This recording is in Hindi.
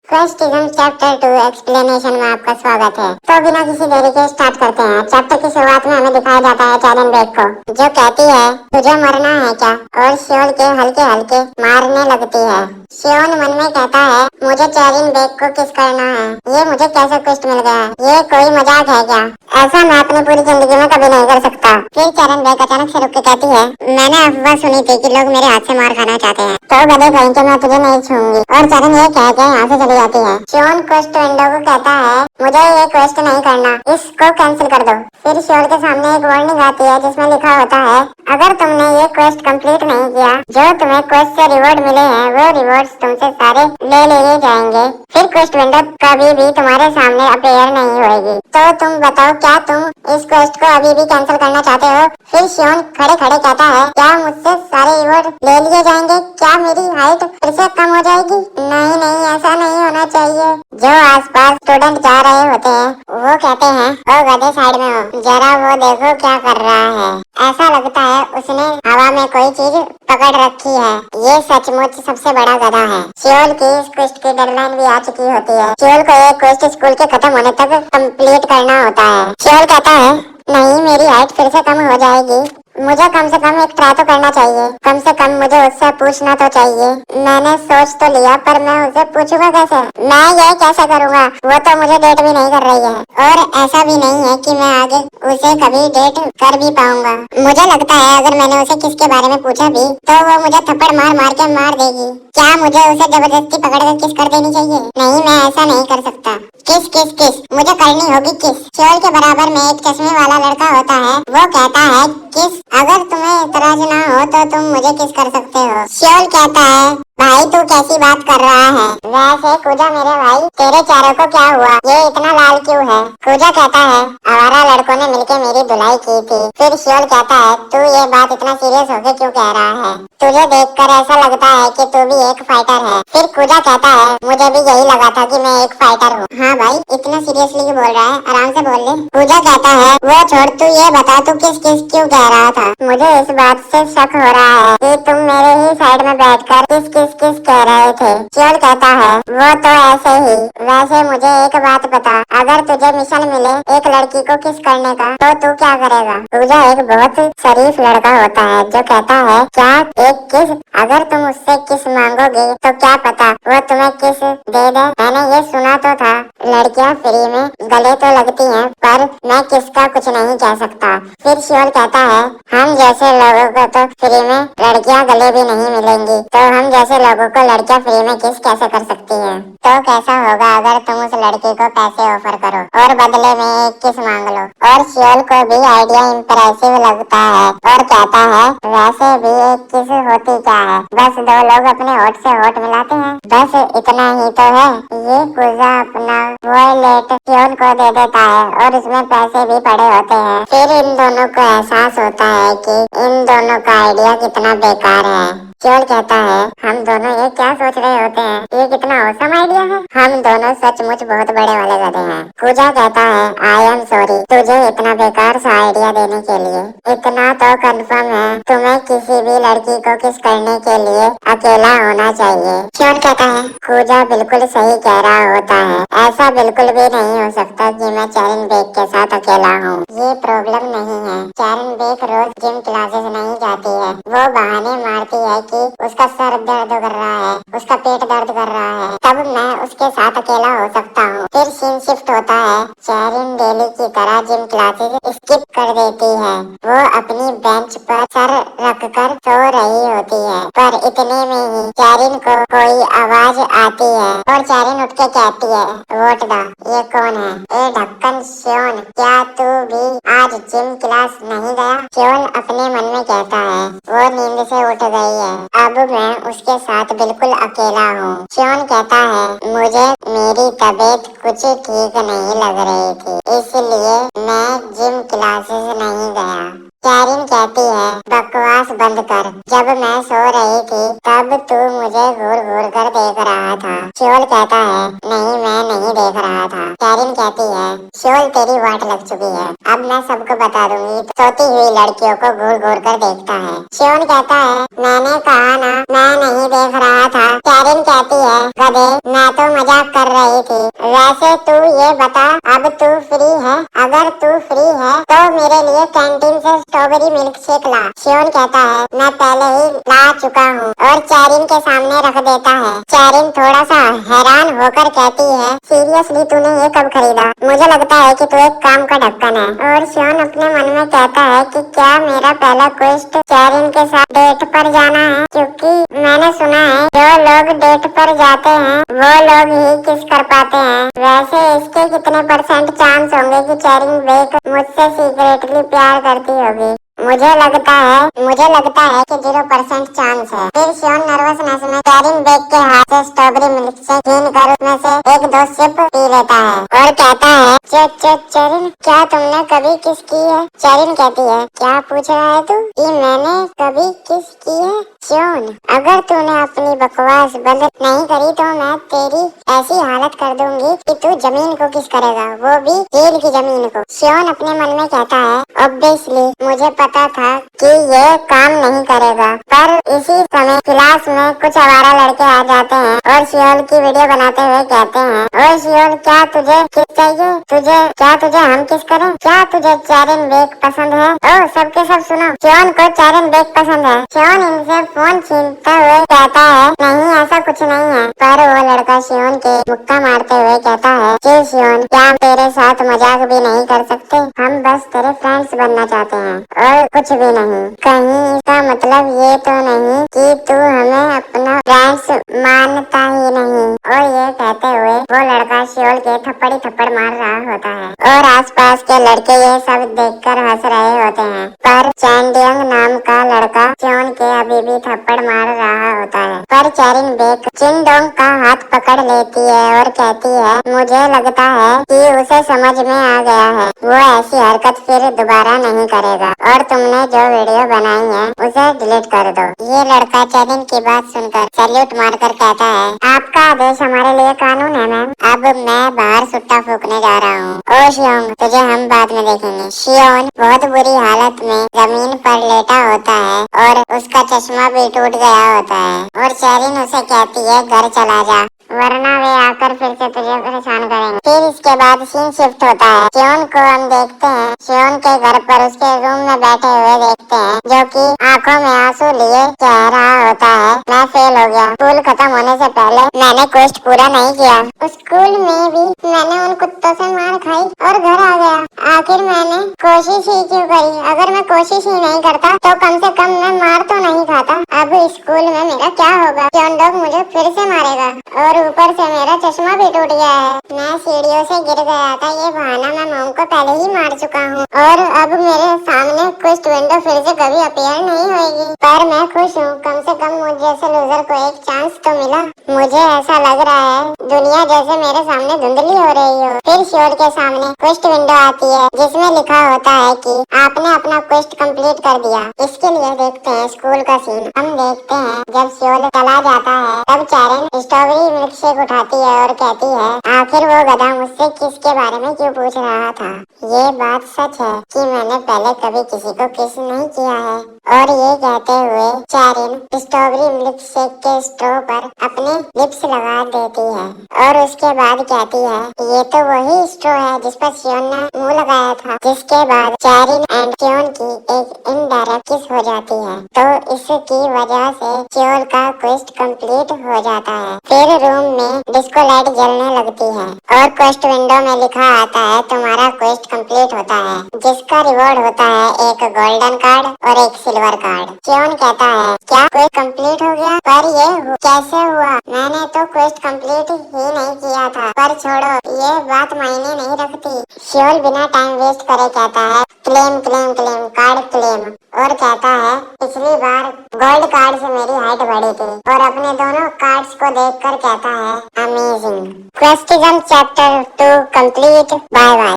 क्वेश्चन चैप्टर 2 एक्सप्लेनेशन में आपका स्वागत है। तो बिना किसी देरी के स्टार्ट करते हैं। चैप्टर की शुरुआत में हमें दिखाया जाता है चैरन बेग को, जो कहती है तुझे मरना है क्या, और श्योन के हल्के हल्के मारने लगती है। श्योन मन में कहता है मुझे चैरन बेग को किस करना है, ये मुझे कैसे ट्विस्ट मिल गया, ये कोई मजाक है क्या, ऐसा मैं अपनी पूरी जिंदगी में कभी नहीं कर सकता। फिर चैरन बेग अचानक से रुक के कहती है मैंने अफवाह सुनी थी कि लोग मेरे हाथ से मार खाना चाहते हैं, तो गधे कहीं के मैं तुझे नहीं छूऊंगी। और चैरन ये कह के यहाँ से चली जाती है। श्योन क्वेस्ट विंडो को कहता है मुझे ये क्वेस्ट नहीं करना, इसको कैंसिल कर दो। फिर श्योन के सामने एक वार्निंग आती है जिसमें लिखा होता है अगर तुमने ये क्वेस्ट कंप्लीट नहीं किया, जो तुम्हें क्वेस्ट से रिवॉर्ड मिले हैं वो रिवॉर्ड्स तुमसे सारे ले लिए जाएंगे। फिर क्वेस्ट विंडो कभी भी तुम्हारे सामने अपीयर नहीं होगी। तो तुम बताओ क्या तुम इस क्वेस्ट को अभी भी कैंसिल करना चाहते हो? फिर श्योन खड़े खड़े कहता है क्या मुझसे सारे रिवॉर्ड ले लिए जाएंगे, क्या मेरी हाइट फिर से कम हो जाएगी? नहीं नहीं, ऐसा नहीं होना चाहिए। जो आसपास स्टूडेंट जा रहे होते हैं वो कहते हैं ओ गधे साइड में हो, जरा वो देखो क्या कर रहा है। ऐसा लगता है उसने हवा में कोई चीज पकड़ रखी है, ये सचमुच सबसे बड़ा गधा है। श्योल की इस क्वेस्ट की डेडलाइन भी आ चुकी होती है। श्योल को ये क्वेस्ट स्कूल के खत्म होने तक कंप्लीट करना होता है। श्योल कहता है नहीं, मेरी हाइट फिर से कम हो जाएगी, मुझे कम से कम एक ट्राई तो करना चाहिए, कम से कम मुझे उससे पूछना तो चाहिए। मैंने सोच तो लिया पर मैं उसे पूछूंगा कैसे, मैं ये कैसे करूँगा, वो तो मुझे डेट भी नहीं कर रही है, और ऐसा भी नहीं है कि मैं आगे उसे कभी डेट कर भी पाऊंगा। मुझे लगता है अगर मैंने उसे किसके बारे में पूछा भी तो वो मुझे थप्पड़ मार मार के मार देगी। क्या मुझे उसे जबरदस्ती पकड़ कर किस कर देनी चाहिए? नहीं, मैं ऐसा नहीं कर सकता। किस किस किस मुझे करनी होगी किस। श्योल के बराबर में एक चश्मे वाला लड़का होता है, वो कहता है किस, अगर तुम्हें इतराज ना हो तो तुम मुझे किस कर सकते हो। श्योल कहता है भाई तू कैसी बात कर रहा है, वैसे कूजा मेरे भाई तेरे चेहरे को क्या हुआ, ये इतना लाल क्यों है? कूजा कहता है आवारा लड़कों ने मिलकर मेरी धुलाई की थी। फिर श्योल कहता है तू ये बात इतना सीरियस होकर क्यों कह रहा है, तुझे देखकर ऐसा लगता है कि तू भी एक फाइटर है। फिर कूजा कहता है मुझे भी यही लगा था कि मैं एक फाइटर हूँ। हाँ भाई, इतना सीरियसली क्यों बोल रहा है, आराम से बोल ले। कूजा कहता है वो छोड़, तू ये बता तू किस किस क्यों कह रहा था, मुझे इस बात से शक हो रहा है कि तुम मेरे ही साइड में बैठकर किस किस किस कह रहे थे। श्योल कहता है वो तो ऐसे ही। वैसे मुझे एक बात बता, अगर तुझे मिशन मिले एक लड़की को किस करने का तो तू क्या करेगा? कूजा एक बहुत शरीफ लड़का होता है जो कहता है क्या एक किस, अगर तुम उससे किस मांगोगे तो क्या पता वो तुम्हें किस दे दे। मैंने ये सुना तो था लड़कियां फ्री में गले तो लगती हैं, पर मैं किसका कुछ नहीं कह सकता। फिर श्योल कहता है हम जैसे लोगों को तो फ्री में लड़कियां गले भी नहीं मिलेंगी, तो हम जैसे लोगों को लड़कियां फ्री में किस कैसे कर सकती हैं? तो कैसा होगा अगर तुम उस लड़की को पैसे ऑफर करो और बदले में एक किस मांग लो? और श्योल को भी आइडिया इम्प्रेसिव लगता है और कहता है वैसे भी एक किस होती क्या है, बस दो लोग अपने होठ से होठ मिलाते हैं, बस इतना ही तो है। ये कूजा अपना वॉयलेट श्योल को दे देता है और उसमें पैसे भी पड़े होते हैं। फिर इन दोनों को एहसास होता है कि इन दोनों का आइडिया कितना बेकार है। श्योल कहता है हम दोनों ये क्या सोच रहे होते हैं, ये कितना औसम आइडिया है, हम दोनों सचमुच बहुत बड़े वाले गधे हैं। कूजा कहता है आई एम सॉरी तुझे इतना बेकार सा आइडिया देने के लिए। इतना तो कंफर्म है तुम्हें किसी भी लड़की को किस करने के लिए अकेला होना चाहिए। श्योल कहता है कूजा बिल्कुल सही कह रहा होता है, ऐसा बिल्कुल भी नहीं हो सकता कि मैं चैरन बेग के साथ अकेला हूँ। ये प्रॉब्लम नहीं है, चैरन बेग रोज जिम क्लासेस नहीं जाती है, वो बहाने मारती है कि उसका सर दर्द कर रहा है, उसका पेट दर्द कर रहा है, तब मैं उसके साथ अकेला हो सकता हूँ। फिर सीन शिफ्ट होता है, चैरिन डेली की तरह जिम क्लासेस स्किप कर देती है, वो अपनी बेंच पर सर रखकर सो रही होती है, पर इतने में ही चैरिन को कोई आवाज आती है और चैरिन उठ के कहती है वोट दा, ये कौन है? ए ढक्कन श्योन, क्या तू भी आज जिम क्लास नहीं गया? श्योन अपने मन में कहता है वो नींद से उठ गई है, अब मैं उसके साथ बिल्कुल अकेला हूँ। श्योन कहता है मुझे मेरी तबीयत कुछ ठीक नहीं लग रही थी, इसलिए मैं जिम क्लासेस नहीं गया। कैरिन कहती है, बकवास बंद कर। जब मैं सो रही थी तब तू मुझे घूर घूर कर देख रहा था। श्योल कहता है, नहीं मैं नहीं देख रहा था। कैरिन कहती है, श्योल तेरी वाट लग चुकी है, अब मैं सबको बता दूंगी सोती हुई लड़कियों को घूर घूर कर देखता है। श्योन कहता है, मैंने कहा ना मैं नहीं देख रहा था। कैरिन कहती है, गधे मैं तो मजाक कर रही थी। वैसे तू ये बता, अब तू फ्री है? अगर तू फ्री है तो मेरे लिए कैंटीन से स्ट्रॉबेरी मिल्क शेक ला। श्योन कहता है, मैं पहले ही ला चुका हूँ, और कैरिन के सामने रख देता है। कैरिन थोड़ा सा हैरान होकर कहती है, सीरियसली तूने ये कब खरीदा? मुझे लगता है कि तू एक काम का ढक्कन है। और श्योन अपने मन में कहता है कि क्या मेरा पहला क्वेस्ट कैरिन के साथ डेट पर जाना है, क्योंकि मैंने सुना है जो लोग डेट पर जाते हैं वो लोग ही किस कर पाते हैं। वैसे इसके कितने % चांस होंगे कि कैरिन बेक मुझसे सीक्रेटली प्यार करती होगी? मुझे लगता है कि 0% चांस है। फिर श्योन नर्वसनेस में कैरिन बेक के हाथ से स्ट्रॉबेरी मिल्क शेक छीन कर उसमें से 1-2 सिप पी लेता है और कहता है, चेरिन क्या तुमने कभी किस की है? कैरिन कहती है, क्या पूछ रहा है तू कि मैंने कभी किस की है? श्योन, अगर तूने अपनी बकवास बंद नहीं करी तो मैं तेरी ऐसी हालत कर दूंगी कि तू जमीन को किस करेगा, वो भी हील की जमीन को। श्योन अपने मन में कहता है, ऑब्वियसली मुझे पता था कि ये काम नहीं करेगा, पर इसी समय क्लास में कुछ आवारा लड़के आ जाते हैं और श्योल की वीडियो बनाते हुए कहते हैं, ओए श्योल क्या तुझे किस चाहिए? क्या तुझे हम किस करें? क्या तुझे कैरिन बेक पसंद है? ओ सबके सब सुनो, श्योन को कैरिन बेक पसंद है। श्योन इनसे फोन छीनते हुए कहता है, नहीं ऐसा कुछ नहीं है। पर वो लड़का श्योन के मुक्का मारते हुए कहता है, जी श्योन क्या हम तेरे साथ मजाक भी नहीं कर सकते? हम बस तेरे फ्रेंड्स बनना चाहते हैं और कुछ भी नहीं। कहीं इसका मतलब ये तो नहीं कि तू हमें अपना फ्रेंड्स मानता ही नहीं? और ये कहते हुए वो लड़का श्योल के थप्पड़ ही थप्पड़ मार रहा होता है और आसपास के लड़के ये सब देखकर हंस रहे होते हैं। पर चैंडियंग नाम का लड़का श्योन के अभी भी थप्पड़ मार रहा होता है। पर कैरिन बेक चिनडोंग का हाथ पकड़ लेती है और कहती है, मुझे लगता है कि उसे समझ में आ गया है, वो ऐसी हरकत फिर दोबारा नहीं करेगा और तुमने जो वीडियो बनाई है उसे डिलीट कर दो। ये लड़का कैरिन की बात सुनकर सैल्यूट मारकर कहता है, आपका आदेश हमारे लिए कानून है मैम। अब मैं बाहर सुट्टा फूकने जा रहा हूँ। ओ श्योन तुझे हम बाद में देखेंगे। श्योन बहुत बुरी हालत में जमीन पर लेटा होता है और उसका चश्मा भी टूट गया होता है और कैरिन उसे कहती है, घर चला जा वरना वे आकर फिर से तुझे परेशान करेंगे। फिर इसके बाद सीन शिफ्ट होता है। श्योन को हम देखते हैं श्योन के घर पर उसके रूम में बैठे हुए देखते हैं, जो कि आंखों में आंसू लिए कह रहा होता है, मैं फेल हो गया। स्कूल खत्म होने से पहले मैंने क्वेस्ट पूरा नहीं किया। स्कूल में भी मैंने उन कुत्तों से मार खाई और घर आ गया। आखिर मैंने कोशिश ही क्यों करी? अगर मैं कोशिश ही नहीं करता तो कम से कम मैं मार तो नहीं खाता। अब स्कूल में मेरा क्या होगा? चोंडोक मुझे फिर से मारेगा और ऊपर से मेरा चश्मा भी टूट गया है। मैं सीढ़ियों से गिर गया था, ये बहाना मैं मॉम को पहले ही मार चुका हूँ और अब मेरे सामने क्वेस्ट विंडो फिर से कभी अपीयर नहीं होगी। पर मैं खुश हूँ, कम से कम मुझ जैसे लूजर को एक चांस तो मिला। मुझे ऐसा लग रहा है दुनिया जैसे मेरे सामने धुंधली हो रही हो। फिर श्योर के सामने क्वेस्ट विंडो आती है जिसमें लिखा होता है कि आपने अपना क्वेस्ट कंप्लीट कर दिया। इसके लिए देखते हैं स्कूल का सीन। हम देखते हैं जब श्योर चला जाता है तब कैरिन स्ट्रॉबेरी मिल्क शेक उठाती है और कहती है, आखिर वो गधा मुझसे किसके बारे में क्यों पूछ रहा था? ये बात सच है कि मैंने पहले कभी किसी को किस नहीं किया है। और ये कहते हुए कैरिन स्ट्रॉबेरी मिल्क शेक के स्ट्रॉ पर अपने लिप्स लगा देती है और उसके बाद कहती है, ये तो वही स्ट्रॉ है जिस पर श्योन ने मुंह लगाया था। जिसके बाद कैरिन एंड श्योन की एक इनडायरेक्ट किस हो जाती है। तो इसकी वजह से श्योन का क्वेस्ट कंप्लीट हो जाता है। फिर रूम में डिस्को लाइट जलने लगती है और क्वेस्ट विंडो में लिखा आता है, तुम्हारा क्वेस्ट कंप्लीट होता है, जिसका रिवॉर्ड होता है एक गोल्डन कार्ड और एक सिल्वर कार्ड। श्योन कहता है, क्या क्वेस्ट कंप्लीट हो गया? पर ये कैसे हुआ? मैंने तो क्वेस्ट कंप्लीट ही नहीं किया था। पर छोड़ो, ये बात मायने नहीं रखती। श्योन बिना टाइम वेस्ट करे कहता है, claim claim claim card claim, और कहता है, पिछली बार गोल्ड कार्ड से मेरी हाइट बढ़ी थी। और अपने दोनों कार्ड्स को देखकर कहता है, अमेजिंग। क्वेस्टिज्म चैप्टर 2 कंप्लीट। Bye bye.